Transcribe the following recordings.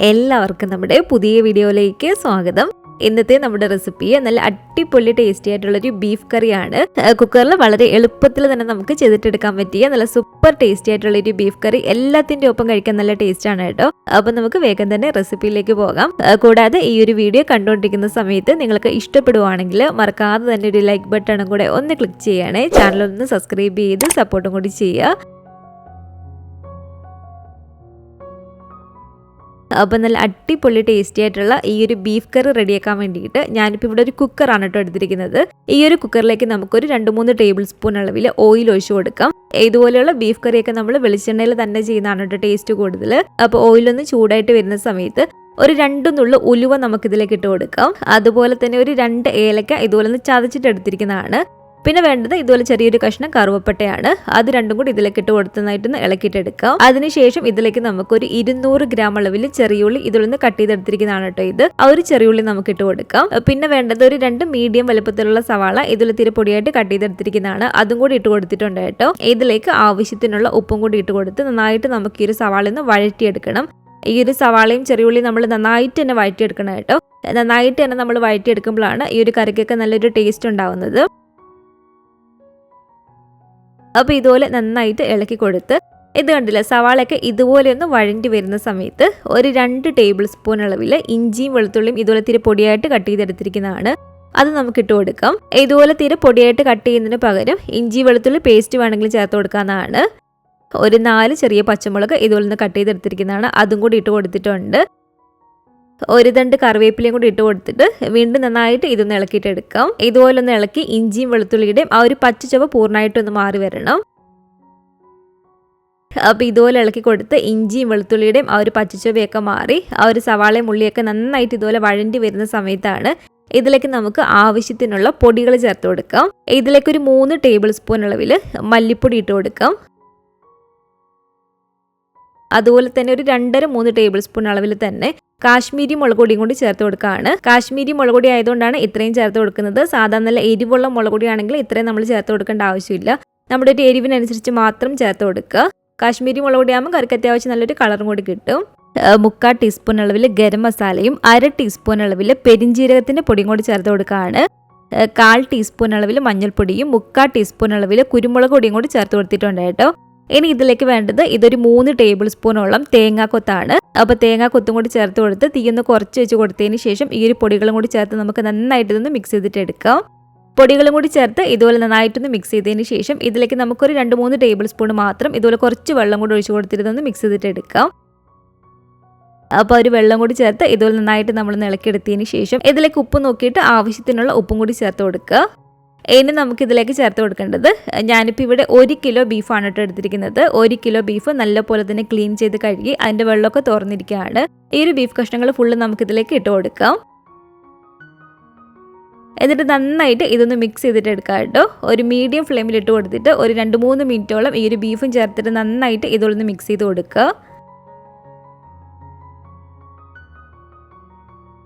എല്ലാവർക്കും നമ്മുടെ പുതിയ വീഡിയോയിലേക്ക് സ്വാഗതം. ഇന്നത്തെ നമ്മുടെ റെസിപ്പി നല്ല അടിപൊളി ടേസ്റ്റി ആയിട്ടുള്ളൊരു ബീഫ് കറിയാണ്. കുക്കറിൽ വളരെ എളുപ്പത്തിൽ തന്നെ നമുക്ക് ചെയ്തിട്ടെടുക്കാൻ പറ്റിയ നല്ല സൂപ്പർ ടേസ്റ്റി ആയിട്ടുള്ളൊരു ബീഫ് കറി. എല്ലാത്തിൻ്റെ ഒപ്പം കഴിക്കാൻ നല്ല ടേസ്റ്റ് ആണ് കേട്ടോ. അപ്പം നമുക്ക് വേഗം തന്നെ റെസിപ്പിയിലേക്ക് പോകാം. കൂടാതെ ഈ ഒരു വീഡിയോ കണ്ടുകൊണ്ടിരിക്കുന്ന സമയത്ത് നിങ്ങൾക്ക് ഇഷ്ടപ്പെടുവാണെങ്കിൽ മറക്കാതെ തന്നെ ഒരു ലൈക്ക് ബട്ടണും കൂടെ ഒന്ന് ക്ലിക്ക് ചെയ്യണേ. ചാനലൊന്ന് സബ്സ്ക്രൈബ് ചെയ്ത് സപ്പോർട്ടും കൂടി ചെയ്യുക. അപ്പോൾ നല്ല അടിപൊളി ടേസ്റ്റി ആയിട്ടുള്ള ഈ ഒരു ബീഫ് കറി റെഡിയാക്കാൻ വേണ്ടിയിട്ട് ഞാനിപ്പോൾ ഇവിടെ ഒരു കുക്കറാണ് കേട്ടോ എടുത്തിരിക്കുന്നത്. ഈ ഒരു കുക്കറിലേക്ക് നമുക്കൊരു 2-3 ടേബിൾ സ്പൂൺ അളവിൽ ഓയിൽ ഒഴിച്ചു കൊടുക്കാം. ഇതുപോലെയുള്ള ബീഫ് കറിയൊക്കെ നമ്മൾ വെളിച്ചെണ്ണയിൽ തന്നെ ചെയ്യുന്നതാണ് കേട്ടോ ടേസ്റ്റ് കൂടുതൽ. അപ്പോൾ ഓയിലൊന്ന് ചൂടായിട്ട് വരുന്ന സമയത്ത് ഒരു 2 നുള്ളു ഉലുവ നമുക്കിതിലേക്ക് ഇട്ട് കൊടുക്കാം. അതുപോലെ തന്നെ ഒരു 2 ഏലക്ക ഇതുപോലെ ഒന്ന് ചതച്ചിട്ട് എടുത്തിരിക്കുന്നതാണ്. പിന്നെ വേണ്ടത് ഇതുപോലെ ചെറിയൊരു കഷ്ണം കറുവപ്പട്ടയാണ്. അത് രണ്ടും കൂടി ഇതിലേക്ക് ഇട്ട് കൊടുത്തതായിട്ടൊന്ന് ഇളക്കിയിട്ടെടുക്കാം. അതിനുശേഷം ഇതിലേക്ക് നമുക്കൊരു 200 ഗ്രാം അളവിൽ ചെറിയുള്ളി ഇതിലൊന്ന് കട്ട് ചെയ്തെടുത്തിരിക്കുന്നതാണ് കേട്ടോ ഇത്. ആ ഒരു ചെറിയുള്ളി നമുക്ക് ഇട്ട് കൊടുക്കാം. പിന്നെ വേണ്ടത് ഒരു 2 മീഡിയം വലുപ്പത്തിലുള്ള സവാള ഇതിൽ തിരി പൊടിയായിട്ട് കട്ട് ചെയ്തെടുത്തിരിക്കുന്നതാണ്. അതും കൂടി ഇട്ട് കൊടുത്തിട്ടുണ്ട് കേട്ടോ. ഇതിലേക്ക് ആവശ്യത്തിനുള്ള ഉപ്പും കൂടി ഇട്ട് കൊടുത്ത് നന്നായിട്ട് നമുക്ക് ഈ ഒരു സവാള ഒന്ന് വഴറ്റിയെടുക്കണം. ഈ ഒരു സവാളയും ചെറിയുള്ളിയും നമ്മൾ നന്നായിട്ട് തന്നെ വഴറ്റിയെടുക്കണം കേട്ടോ. നന്നായിട്ട് തന്നെ നമ്മൾ വഴറ്റിയെടുക്കുമ്പോഴാണ് ഈ ഒരു കറിക്കൊക്കെ നല്ലൊരു ടേസ്റ്റ് ഉണ്ടാവുന്നത്. അപ്പോൾ ഇതുപോലെ നന്നായിട്ട് ഇളക്കി കൊടുത്ത് ഇത് കണ്ടില്ല, സവാളയൊക്കെ ഇതുപോലെ ഒന്ന് വഴണ്ടി വരുന്ന സമയത്ത് ഒരു 2 ടേബിൾ സ്പൂൺ അളവിൽ ഇഞ്ചിയും വെളുത്തുള്ളിയും ഇതുപോലെ തിരി പൊടിയായിട്ട് കട്ട് ചെയ്തെടുത്തിരിക്കുന്നതാണ്. അത് നമുക്ക് ഇട്ട് കൊടുക്കാം. ഇതുപോലെ തിരി പൊടിയായിട്ട് കട്ട് ചെയ്യുന്നതിന് പകരം ഇഞ്ചി വെളുത്തുള്ളി പേസ്റ്റ് വേണമെങ്കിൽ ചേർത്ത് കൊടുക്കാവുന്നതാണ്. ഒരു 4 ചെറിയ പച്ചമുളക് ഇതുപോലെ ഒന്ന് കട്ട് ചെയ്തെടുത്തിരിക്കുന്നതാണ്. അതും കൂടി ഇട്ട് കൊടുത്തിട്ടുണ്ട്. ഒരു 2 കറിവേപ്പിലയും കൂടി ഇട്ട് കൊടുത്തിട്ട് വീണ്ടും നന്നായിട്ട് ഇതൊന്ന് ഇളക്കിയിട്ട് എടുക്കാം. ഇതുപോലെ ഒന്ന് ഇളക്കി ഇഞ്ചിയും വെളുത്തുള്ളിയുടെയും ആ ഒരു പച്ച ചുവ പൂർണ്ണമായിട്ടൊന്ന് മാറി വരണം. അപ്പോൾ ഇതുപോലെ ഇളക്കി കൊടുത്ത് ഇഞ്ചിയും വെളുത്തുള്ളിയുടെയും ആ ഒരു പച്ചച്ചുവയൊക്കെ മാറി ആ ഒരു സവാളയും ഉള്ളിയൊക്കെ നന്നായിട്ട് ഇതുപോലെ വഴണ്ടി വരുന്ന സമയത്താണ് ഇതിലേക്ക് നമുക്ക് ആവശ്യത്തിനുള്ള പൊടികൾ ചേർത്ത് കൊടുക്കാം. ഇതിലേക്ക് ഒരു 3 ടേബിൾ സ്പൂൺ അളവിൽ മല്ലിപ്പൊടി ഇട്ട് കൊടുക്കാം. അതുപോലെ തന്നെ ഒരു 2-3 ടേബിൾ സ്പൂൺ അളവിൽ തന്നെ കാശ്മീരി മുളക് പൊടിയും കൂടി ചേർത്ത് കൊടുക്കുകയാണ്. കാശ്മീരി മുളക് പൊടി ആയതുകൊണ്ടാണ് ഇത്രയും ചേർത്ത് കൊടുക്കുന്നത്. സാധാരണ നല്ല എരിവുള്ള മുളക് പൊടിയാണെങ്കിൽ ഇത്രയും നമ്മൾ ചേർത്ത് കൊടുക്കേണ്ട ആവശ്യമില്ല. നമ്മുടെ ഒരു എരിവിനനുസരിച്ച് മാത്രം ചേർത്ത് കൊടുക്കുക. കാശ്മീരി മുളക് പൊടിയാകുമ്പോൾ കറിക്ക് അത്യാവശ്യം നല്ലൊരു കളറും കൂടി കിട്ടും. 3/4 ടീസ്പൂൺ അളവിൽ ഗരം മസാലയും 1/2 ടീസ്പൂൺ അളവിൽ പെരിഞ്ജീരകത്തിൻ്റെ പൊടിയും കൂടി ചേർത്ത് കൊടുക്കുകയാണ്. 1/4 ടീസ്പൂൺ അളവിൽ മഞ്ഞൾപ്പൊടിയും 3/4 ടീസ്പൂൺ അളവിൽ കുരുമുളക് പൊടിയും കൂടി ചേർത്ത് കൊടുത്തിട്ടുണ്ട് കേട്ടോ. ഇനി ഇതിലേക്ക് വേണ്ടത് ഇതൊരു 3 ടേബിൾ സ്പൂണോളം തേങ്ങാക്കൊത്താണ്. അപ്പോൾ തേങ്ങാക്കൊത്തും കൂടി ചേർത്ത് കൊടുത്ത് തീയൊന്ന് കുറച്ച് വെച്ച് കൊടുത്തതിന് ശേഷം ഈ ഒരു പൊടികളും കൂടി ചേർത്ത് നമുക്ക് നന്നായിട്ട് ഇതൊന്ന് മിക്സ് ചെയ്തിട്ട് എടുക്കാം. പൊടികളും കൂടി ചേർത്ത് ഇതുപോലെ നന്നായിട്ടൊന്ന് മിക്സ് ചെയ്തതിന് ശേഷം ഇതിലേക്ക് നമുക്കൊരു 2-3 ടേബിൾ സ്പൂൺ മാത്രം ഇതുപോലെ കുറച്ച് വെള്ളം കൂടി ഒഴിച്ച് കൊടുത്തിരുന്നൊന്ന് മിക്സ് ചെയ്തിട്ട് എടുക്കാം. അപ്പോൾ ഒരു വെള്ളം കൂടി ചേർത്ത് ഇതുപോലെ നന്നായിട്ട് നമ്മളൊന്ന് ഇളക്കിയെടുത്തതിന് ശേഷം ഇതിലേക്ക് ഉപ്പ് നോക്കിയിട്ട് ആവശ്യത്തിനുള്ള ഉപ്പും കൂടി ചേർത്ത് കൊടുക്കുക. ഇനി നമുക്കിതിലേക്ക് ചേർത്ത് കൊടുക്കേണ്ടത് ഞാനിപ്പോൾ ഇവിടെ 1 കിലോ ബീഫാണ് കേട്ടോ എടുത്തിരിക്കുന്നത്. 1 കിലോ ബീഫ് നല്ലപോലെ തന്നെ ക്ലീൻ ചെയ്ത് കഴുകി അതിൻ്റെ വെള്ളമൊക്കെ തുറന്നിരിക്കുകയാണ്. ഈ ഒരു ബീഫ് കഷ്ണങ്ങൾ ഫുള്ള് നമുക്കിതിലേക്ക് ഇട്ട് കൊടുക്കാം. എന്നിട്ട് നന്നായിട്ട് ഇതൊന്ന് മിക്സ് ചെയ്തിട്ട് എടുക്കാം കേട്ടോ. ഒരു മീഡിയം ഫ്ലെയിമിൽ ഇട്ട് കൊടുത്തിട്ട് ഒരു 2-3 മിനിറ്റോളം ഈ ഒരു ബീഫും ചേർത്തിട്ട് നന്നായിട്ട് ഇതൊന്ന് മിക്സ് ചെയ്ത് കൊടുക്കുക.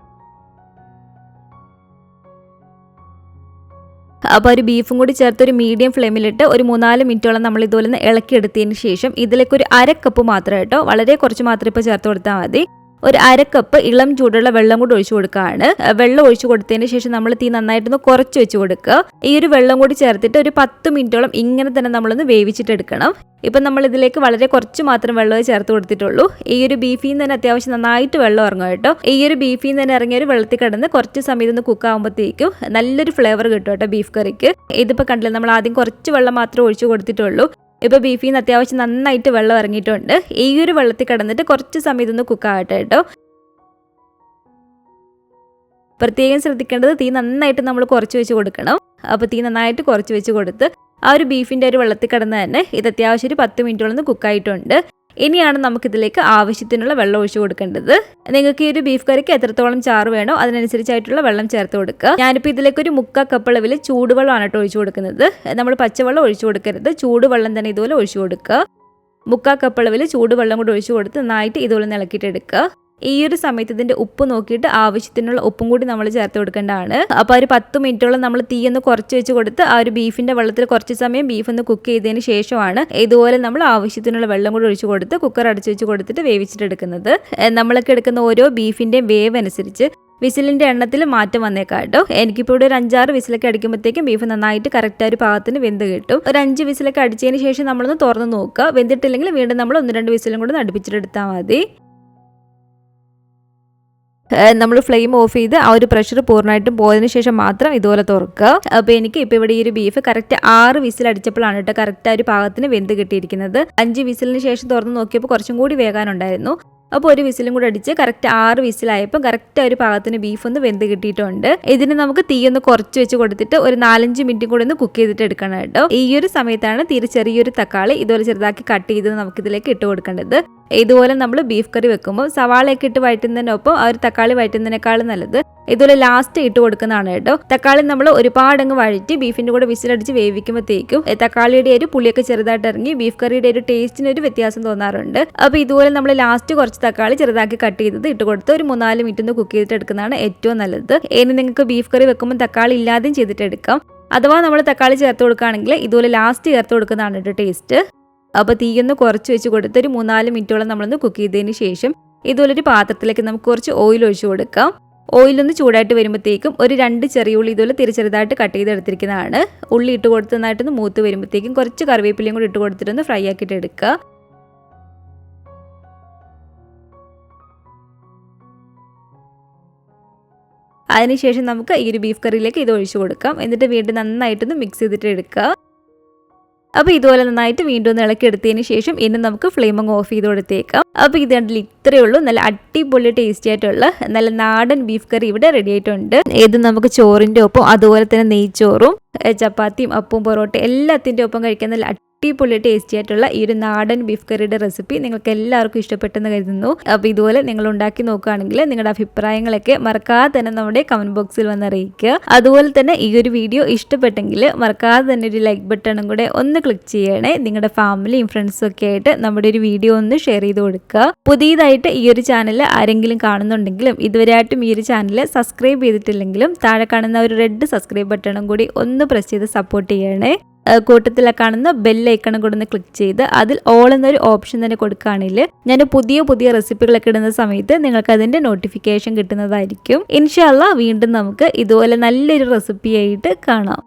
അപ്പോൾ ഒരു ബീഫും കൂടി ചേർത്ത് ഒരു മീഡിയം ഫ്ലെയിമിലിട്ട് ഒരു 3-4 മിനിറ്റോളം നമ്മൾ ഇതുപോലെ ഇളക്കിയെടുത്തതിന് ശേഷം ഇതിലേക്ക് ഒരു 1/2 കപ്പ് മാത്രം കേട്ടോ, വളരെ കുറച്ച് മാത്രം ഇപ്പോൾ ചേർത്ത് കൊടുത്താൽ മതി. ഒരു 1/2 കപ്പ് ഇളം ചൂടുള്ള വെള്ളം കൂടി ഒഴിച്ചു കൊടുക്കുകയാണ്. വെള്ളം ഒഴിച്ചു കൊടുത്തതിന് ശേഷം നമ്മൾ തീ നന്നായിട്ടൊന്ന് കുറച്ച് വെച്ച് കൊടുക്കുക. ഈ ഒരു വെള്ളം കൂടി ചേർത്തിട്ട് ഒരു 10 മിനിറ്റോളം ഇങ്ങനെ തന്നെ നമ്മളൊന്ന് വേവിച്ചിട്ടെടുക്കണം. ഇപ്പം നമ്മൾ ഇതിലേക്ക് വളരെ കുറച്ച് മാത്രം വെള്ളമേ ചേർത്ത് കൊടുത്തിട്ടുള്ളൂ. ഈ ഒരു ബീഫിൽ നിന്ന് തന്നെ അത്യാവശ്യം നന്നായിട്ട് വെള്ളം ഇറങ്ങും കേട്ടോ. ഈ ഒരു ബീഫിൽ നിന്ന് തന്നെ ഇറങ്ങിയ ഒരു വെള്ളത്തിൽ കിടന്ന് കുറച്ച് സമയം ഒന്ന് കുക്ക് ആകുമ്പോഴത്തേക്കും നല്ലൊരു ഫ്ലേവർ കിട്ടും കേട്ടോ ബീഫ് കറിക്ക്. ഇതിപ്പോൾ കണ്ടില്ല, നമ്മൾ ആദ്യം കുറച്ച് വെള്ളം മാത്രമേ ഒഴിച്ചു കൊടുത്തിട്ടുള്ളൂ. ഇപ്പോൾ ബീഫിൽ നിന്ന് അത്യാവശ്യം നന്നായിട്ട് വെള്ളം ഇറങ്ങിയിട്ടുണ്ട്. ഈ ഒരു വെള്ളത്തിൽ കിടന്നിട്ട് കുറച്ച് സമയം ഇതൊന്ന് കുക്കാകട്ടെ കേട്ടോ. പ്രത്യേകം ശ്രദ്ധിക്കേണ്ടത് തീ നന്നായിട്ട് നമ്മൾ കുറച്ച് വെച്ച് കൊടുക്കണം. അപ്പോൾ തീ നന്നായിട്ട് കുറച്ച് വെച്ച് കൊടുത്ത് ആ ഒരു ബീഫിൻ്റെ ഒരു വെള്ളത്തിൽ കിടന്ന് തന്നെ ഇത് അത്യാവശ്യം ഒരു 10 മിനിറ്റോളം കുക്കായിട്ടുണ്ട്. ഇനിയാണ് നമുക്കിതിലേക്ക് ആവശ്യത്തിനുള്ള വെള്ളം ഒഴിച്ചു കൊടുക്കേണ്ടത്. നിങ്ങൾക്ക് ഈ ഒരു ബീഫ് കറിക്ക് എത്രത്തോളം ചാറ് വേണോ അതിനനുസരിച്ചായിട്ടുള്ള വെള്ളം ചേർത്ത് കൊടുക്കുക. ഞാനിപ്പോൾ ഇതിലേക്ക് ഒരു 3/4 കപ്പ് അളവിൽ ചൂടുവെള്ളമാണ് കേട്ടോ ഒഴിച്ചു കൊടുക്കുന്നത്. നമ്മൾ പച്ചവെള്ളം ഒഴിച്ചു കൊടുക്കരുത്, ചൂടുവെള്ളം തന്നെ ഇതുപോലെ ഒഴിച്ചു കൊടുക്കുക. 3/4 കപ്പ് അളവിൽ ചൂടുവെള്ളം കൂടി ഒഴിച്ചു കൊടുത്ത് നന്നായിട്ട് ഇതുപോലെ ഇളക്കിയിട്ടെടുക്കുക. ഈ ഒരു സമയത്ത് ഇതിൻ്റെ ഉപ്പ് നോക്കിയിട്ട് ആവശ്യത്തിനുള്ള ഉപ്പും കൂടി നമ്മൾ ചേർത്ത് കൊടുക്കേണ്ടതാണ്. അപ്പോൾ ഒരു 10 മിനിറ്റോളം നമ്മൾ തീ ഒന്ന് കുറച്ച് വെച്ച് കൊടുത്ത് ആ ഒരു ബീഫിൻ്റെ വെള്ളത്തിൽ കുറച്ച് സമയം ബീഫ് ഒന്ന് കുക്ക് ചെയ്തതിന് ശേഷമാണ് ഇതുപോലെ നമ്മൾ ആവശ്യത്തിനുള്ള വെള്ളം കൂടി ഒഴിച്ച് കൊടുത്ത് കുക്കർ അടച്ചു വെച്ച് കൊടുത്തിട്ട് വേവിച്ചിട്ടെടുക്കുന്നത്. നമ്മളൊക്കെ എടുക്കുന്ന ഓരോ ബീഫിൻ്റെയും വേവ് അനുസരിച്ച് വിസിലിൻ്റെ എണ്ണത്തിൽ മാറ്റം വന്നേക്കാം കേട്ടോ. എനിക്കിപ്പോൾ ഇവിടെ ഒരു 5-6 വിസിലൊക്കെ അടിക്കുമ്പോഴത്തേക്കും ബീഫ് നന്നായിട്ട് കറക്റ്റ് ആ ഒരു പാകത്തിന് വെന്ത് കിട്ടും. ഒരു 5 വിസിലൊക്കെ അടിച്ചതിന് ശേഷം നമ്മളൊന്ന് തുറന്ന് നോക്കുക. വെന്തിട്ടില്ലെങ്കിൽ വീണ്ടും നമ്മൾ 1-2 വിസിലും കൂടെ അടുപ്പിച്ചിട്ടെടുത്താൽ മതി. നമ്മൾ ഫ്ലെയിം ഓഫ് ചെയ്ത് ആ ഒരു പ്രഷർ പൂർണ്ണമായിട്ടും പോയതിനു ശേഷം മാത്രം ഇതുപോലെ തുറക്കുക. അപ്പോൾ എനിക്ക് ഇപ്പോൾ ഇവിടെ ഈ ഒരു ബീഫ് കറക്റ്റ് 6 വിസിൽ അടിച്ചപ്പോഴാണ് കേട്ടോ കറക്റ്റ് ആ ഒരു പാകത്തിന് വെന്ത് കിട്ടിയിരിക്കുന്നത്. 5 വിസിലിന് ശേഷം തുറന്ന് നോക്കിയപ്പോൾ കുറച്ചും കൂടി വേകാനുണ്ടായിരുന്നു. അപ്പോൾ ഒരു വിസിലും കൂടെ അടിച്ച് കറക്റ്റ് 6 വിസിലായപ്പോൾ കറക്റ്റ് ഒരു പാകത്തിന് ബീഫ് ഒന്ന് വെന്ത് കിട്ടിയിട്ടുണ്ട്. ഇതിന് നമുക്ക് തീ ഒന്ന് കുറച്ച് വെച്ച് കൊടുത്തിട്ട് ഒരു 4-5 മിനിറ്റ് കൂടെ ഒന്ന് കുക്ക് ചെയ്തിട്ട് എടുക്കണം കേട്ടോ. ഈ ഒരു സമയത്താണ് തീരെ ചെറിയൊരു തക്കാളി ഇതുപോലെ ചെറുതാക്കി കട്ട് ചെയ്ത് നമുക്കിതിലേക്ക് ഇട്ട് കൊടുക്കേണ്ടത്. ഇതുപോലെ നമ്മൾ ബീഫ് കറി വെക്കുമ്പോൾ സവാളയൊക്കെ ഇട്ട് വഴറ്റുന്നതിനൊപ്പം ആ ഒരു തക്കാളി വഴറ്റുന്നതിനേക്കാളും നല്ലത് ഇതുപോലെ ലാസ്റ്റ് ഇട്ട് കൊടുക്കുന്നതാണ് കേട്ടോ. തക്കാളി നമ്മൾ ഒരുപാടങ്ങ് വഴറ്റി ബീഫിൻ്റെ കൂടെ വിസിലടിച്ച് വേവിക്കുമ്പോഴത്തേക്കും തക്കാളിയുടെ ഒരു പുളിയൊക്കെ ചെറുതായിട്ട് ഇറങ്ങി ബീഫ് കറിയുടെ ഒരു ടേസ്റ്റിന് ഒരു വ്യത്യാസം തോന്നാറുണ്ട്. അപ്പോൾ ഇതുപോലെ നമ്മൾ ലാസ്റ്റ് കുറച്ച് തക്കാളി ചെറുതാക്കി കട്ട് ചെയ്തത് ഇട്ട് കൊടുത്ത് ഒരു 3-4 മിനിറ്റ് ഒന്ന് കുക്ക് ചെയ്തിട്ട് എടുക്കുന്നതാണ് ഏറ്റവും നല്ലത്. ഇനി നിങ്ങൾക്ക് ബീഫ് കറി വെക്കുമ്പോൾ തക്കാളി ഇല്ലാതെയും ചെയ്തിട്ട് എടുക്കാം. അഥവാ നമ്മൾ തക്കാളി ചേർത്ത് കൊടുക്കുകയാണെങ്കിൽ ഇതുപോലെ ലാസ്റ്റ് ചേർത്ത് കൊടുക്കുന്നതാണ് കേട്ടോ ടേസ്റ്റ്. അപ്പോൾ തീയൊന്ന് കുറച്ച് വെച്ച് കൊടുത്ത് ഒരു 3-4 മിനിറ്റോളം നമ്മളൊന്ന് കുക്ക് ചെയ്തതിന് ശേഷം ഇതുപോലൊരു പാത്രത്തിലേക്ക് നമുക്ക് കുറച്ച് ഓയിൽ ഒഴിച്ച് കൊടുക്കാം. ഓയിലൊന്ന് ചൂടായിട്ട് വരുമ്പോഴത്തേക്കും ഒരു 2 ചെറിയ ഉള്ളി ഇതുപോലെ ചെറുതായിട്ട് കട്ട് ചെയ്തെടുത്തിരിക്കുന്നതാണ്. ഉള്ളി ഇട്ട് കൊടുത്ത് നന്നായിട്ടൊന്ന് മൂത്ത് വരുമ്പോഴത്തേക്കും കുറച്ച് കറിവേപ്പിലയും കൂടി ഇട്ട് കൊടുത്തിട്ടൊന്ന് ഫ്രൈ ആക്കിയിട്ട് എടുക്കുക. അതിനുശേഷം നമുക്ക് ഈ ഒരു ബീഫ് കറിയിലേക്ക് ഇത് ഒഴിച്ചു കൊടുക്കാം. എന്നിട്ട് വീണ്ടും നന്നായിട്ടൊന്ന് മിക്സ് ചെയ്തിട്ട് എടുക്കുക. അപ്പോൾ ഇതുപോലെ നന്നായിട്ട് വീണ്ടും ഒന്ന് ഇളക്കി എടുത്തതിന് ശേഷം ഇനി നമുക്ക് ഫ്ലെയിം അങ്ങ് ഓഫ് ചെയ്ത് കൊടുത്തേക്കാം. അപ്പോൾ ഇത് കണ്ടില്ല ഇത്രയേ ഉള്ളൂ. നല്ല അടിപൊളി ടേസ്റ്റി ആയിട്ടുള്ള നല്ല നാടൻ ബീഫ് കറി ഇവിടെ റെഡി ആയിട്ടുണ്ട്. ഇത് നമുക്ക് ചോറിൻ്റെ ഒപ്പം അതുപോലെ തന്നെ നെയ്ച്ചോറും ചപ്പാത്തിയും അപ്പവും പൊറോട്ട എല്ലാത്തിൻ്റെ ഒപ്പം കഴിക്കാൻ നല്ല അടിപൊളി ടേസ്റ്റി ആയിട്ടുള്ള ഈ ഒരു നാടൻ ബീഫ് കറിയുടെ റെസിപ്പി നിങ്ങൾക്ക് എല്ലാവർക്കും ഇഷ്ടപ്പെട്ടെന്ന് കരുതുന്നു. അപ്പോൾ ഇതുപോലെ നിങ്ങൾ ഉണ്ടാക്കി നോക്കുകയാണെങ്കിൽ നിങ്ങളുടെ അഭിപ്രായങ്ങളൊക്കെ മറക്കാതെ തന്നെ നമ്മുടെ കമന്റ് ബോക്സിൽ വന്ന് അറിയിക്കുക. അതുപോലെ തന്നെ ഈ ഒരു വീഡിയോ ഇഷ്ടപ്പെട്ടെങ്കിൽ മറക്കാതെ തന്നെ ഒരു ലൈക്ക് ബട്ടണും കൂടെ ഒന്ന് ക്ലിക്ക് ചെയ്യണേ. നിങ്ങളുടെ ഫാമിലിയും ഫ്രണ്ട്സും ഒക്കെ ആയിട്ട് നമ്മുടെ ഒരു വീഡിയോ ഒന്ന് ഷെയർ ചെയ്ത് കൊടുക്കുക. പുതിയതായിട്ട് ഈ ഒരു ചാനൽ ആരെങ്കിലും കാണുന്നുണ്ടെങ്കിലും ഇതുവരെയായിട്ടും ഈ ഒരു ചാനൽ സബ്സ്ക്രൈബ് ചെയ്തിട്ടില്ലെങ്കിലും താഴെ കാണുന്ന ഒരു റെഡ് സബ്സ്ക്രൈബ് ബട്ടണും കൂടി ഒന്ന് പ്രസ് ചെയ്ത് സപ്പോർട്ട് ചെയ്യണേ. കൂട്ടത്തിലെ കാണുന്ന ബെല്ലൈക്കണും കൂടെ ഒന്ന് ക്ലിക്ക് ചെയ്ത് അതിൽ ഓൾ എന്നൊരു ഓപ്ഷൻ തന്നെ കൊടുക്കുകയാണെങ്കിൽ ഞാൻ പുതിയ റെസിപ്പികളൊക്കെ ഇടുന്ന സമയത്ത് നിങ്ങൾക്ക് അതിൻ്റെ നോട്ടിഫിക്കേഷൻ കിട്ടുന്നതായിരിക്കും. ഇൻഷാ അല്ലാഹ് വീണ്ടും നമുക്ക് ഇതുപോലെ നല്ലൊരു റെസിപ്പിയായിട്ട് കാണാം.